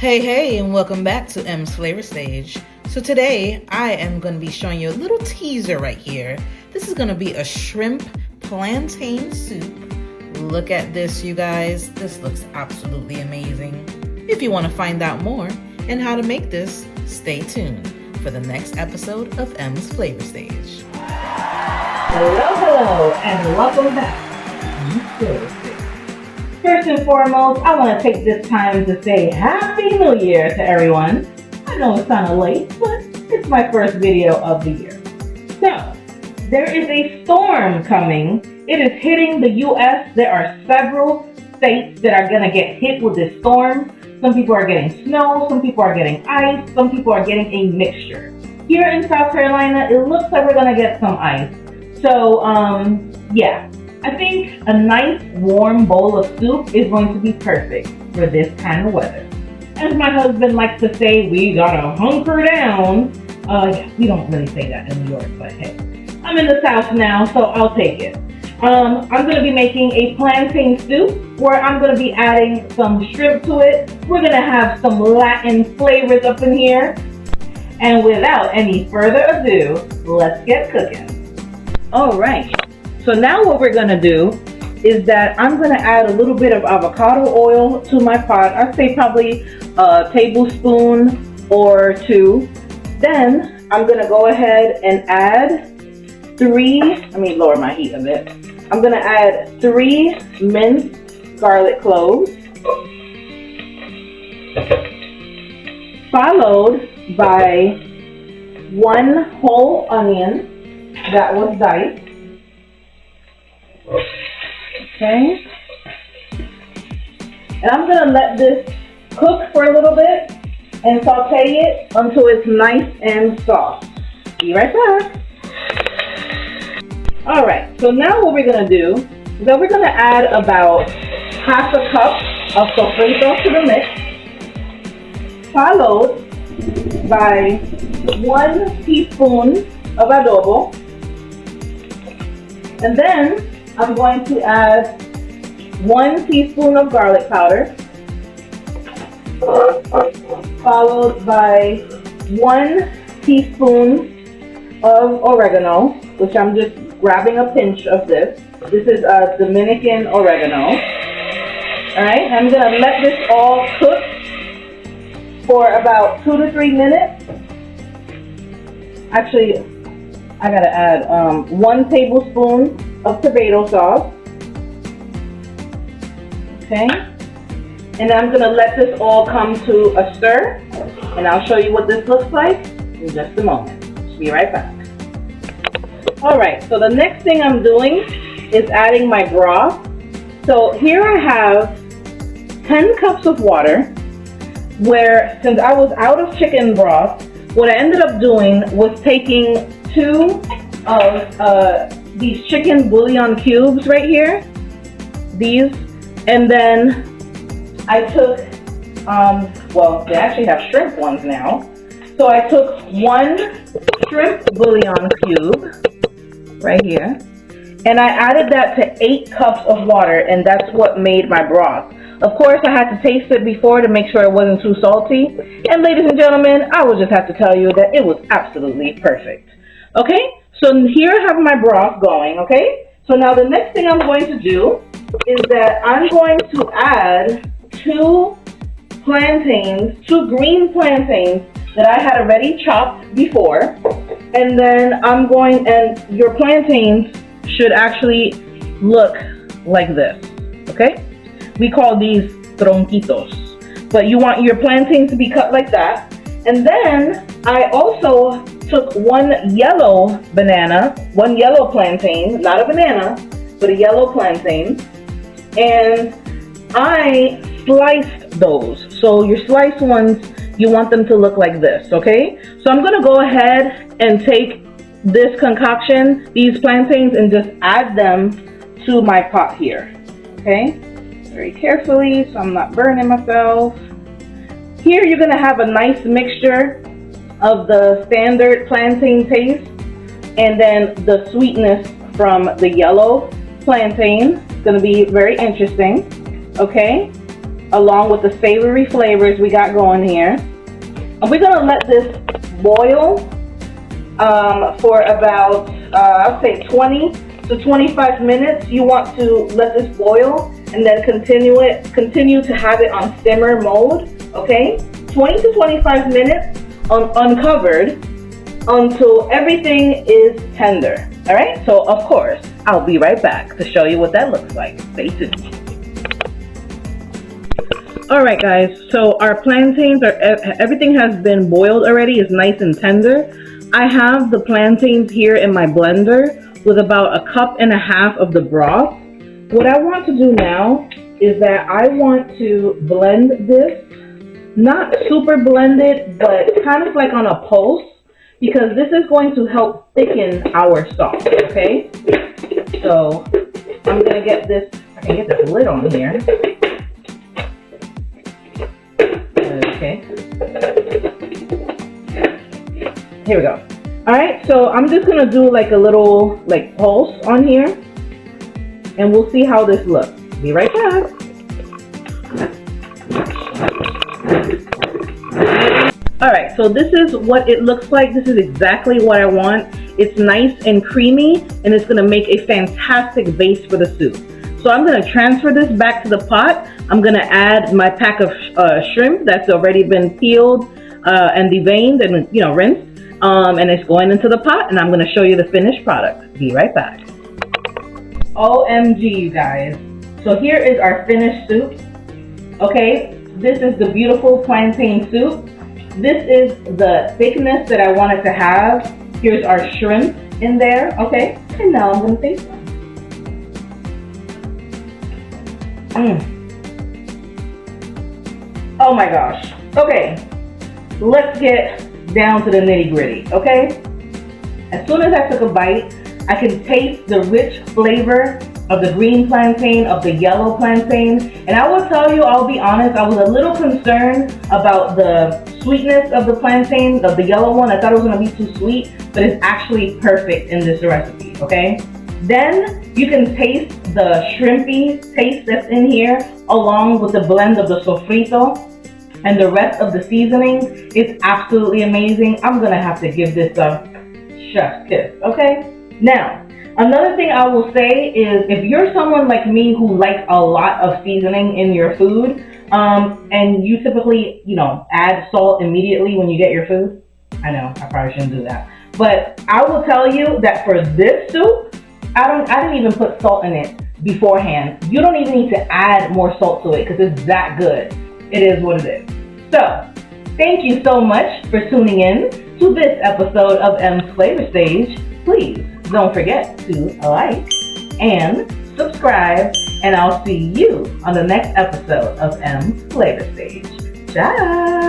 Hey, and welcome back to M's Flavor Stage. So today, I am going to be showing you a little teaser right here. This is going to be a shrimp plantain soup. Look at this, you guys. This looks absolutely amazing. If you want to find out more and how to make this, stay tuned for the next episode of M's Flavor Stage. Hello, and welcome back to M's Flavor Stage. First and foremost, I want to take this time to say Happy New Year to everyone. I know it's kind of late, but it's my first video of the year. So, there is a storm coming. It is hitting the U.S. There are several states that are going to get hit with this storm. Some people are getting snow, some people are getting ice, some people are getting a mixture. Here in South Carolina, it looks like we're going to get some ice. So, yeah. I think a nice warm bowl of soup is going to be perfect for this kind of weather. As my husband likes to say, we gotta hunker down. We don't really say that in New York, but hey. I'm in the South now, so I'll take it. I'm gonna be making a plantain soup where I'm gonna be adding some shrimp to it. We're gonna have some Latin flavors up in here. And without any further ado, let's get cooking. All right. So now what we're going to do is that I'm going to add a little bit of avocado oil to my pot. I'd say probably a tablespoon or two. Then I'm going to go ahead and add let me lower my heat a bit. I'm going to add 3 minced garlic cloves, followed by 1 whole onion that was diced. Okay, and I'm going to let this cook for a little bit and saute it until it's nice and soft. Be right back. Alright, so now what we're going to do is that we're going to add about half a cup of sofrito to the mix, followed by 1 teaspoon of adobo, and then I'm going to add 1 teaspoon of garlic powder, followed by 1 teaspoon of oregano, which I'm just grabbing a pinch of this. This is a Dominican oregano. Alright, I'm going to let this all cook for about 2 to 3 minutes. Actually, I gotta add 1 tablespoon of tomato sauce. Okay, and I'm gonna let this all come to a stir, and I'll show you what this looks like in just a moment. Be right back. Alright, so the next thing I'm doing is adding my broth. So here I have 10 cups of water, where since I was out of chicken broth, what I ended up doing was taking 2 of these chicken bouillon cubes right here, these, and then I took, well, they actually have shrimp ones now, so I took 1 shrimp bouillon cube right here, and I added that to 8 cups of water, and that's what made my broth. Of course, I had to taste it before to make sure it wasn't too salty, and ladies and gentlemen, I will just have to tell you that it was absolutely perfect. Okay? So here I have my broth going, okay? So now the next thing I'm going to do is that I'm going to add 2 plantains, 2 green plantains that I had already chopped before. And then and your plantains should actually look like this, okay? We call these tronquitos, but you want your plantains to be cut like that. And then I also took 1 yellow banana, 1 yellow plantain, not a banana, but a yellow plantain, and I sliced those. So your sliced ones, you want them to look like this, okay? So I'm gonna go ahead and take this concoction, these plantains, and just add them to my pot here, okay? Very carefully, so I'm not burning myself. Here you're gonna have a nice mixture of the standard plantain taste and then the sweetness from the yellow plantain. It's gonna be very interesting, okay? along with the savory flavors we got going here. And we're gonna let this boil for about, I'll say 20 to 25 minutes. You want to let this boil and then continue to have it on simmer mode, okay? 20 to 25 minutes uncovered until everything is tender, all right? So, of course, I'll be right back to show you what that looks like. Stay tuned. All right, guys, so our plantains, everything has been boiled already. It's nice and tender. I have the plantains here in my blender with about 1.5 cups of the broth. What I want to do now is that I want to blend this, not super blended, but kind of like on a pulse, because this is going to help thicken our sauce, okay? So I'm gonna get this, I can get this lid on here. Okay. Here we go. All right, so I'm just gonna do like a little pulse on here, and we'll see how this looks. Be right back. All right, so this is what it looks like. This is exactly what I want. It's nice and creamy, and it's gonna make a fantastic base for the soup. So I'm gonna transfer this back to the pot. I'm gonna add my pack of shrimp that's already been peeled and deveined and rinsed. And it's going into the pot, and I'm gonna show you the finished product. Be right back. OMG, you guys. So here is our finished soup. Okay, this is the beautiful plantain soup. This is the thickness that I wanted to have. Here's our shrimp in there, okay? And now I'm gonna taste them. Oh my gosh. Okay, let's get down to the nitty-gritty, okay? As soon as I took a bite, I could taste the rich flavor of the green plantain, of the yellow plantain. And I will tell you, I'll be honest, I was a little concerned about the sweetness of the plantain, of the yellow one. I thought it was gonna be too sweet, but it's actually perfect in this recipe, okay? Then you can taste the shrimpy taste that's in here, along with the blend of the sofrito and the rest of the seasoning. It's absolutely amazing. I'm gonna have to give this a chef's kiss, okay? Now, another thing I will say is, if you're someone like me who likes a lot of seasoning in your food, and you typically, add salt immediately when you get your food, I know, I probably shouldn't do that, but I will tell you that for this soup, I didn't even put salt in it beforehand. You don't even need to add more salt to it because it's that good. It is what it is. So, thank you so much for tuning in to this episode of M's Flavor Stage. Please don't forget to like and subscribe, and I'll see you on the next episode of M's Flavor Stage. Ciao!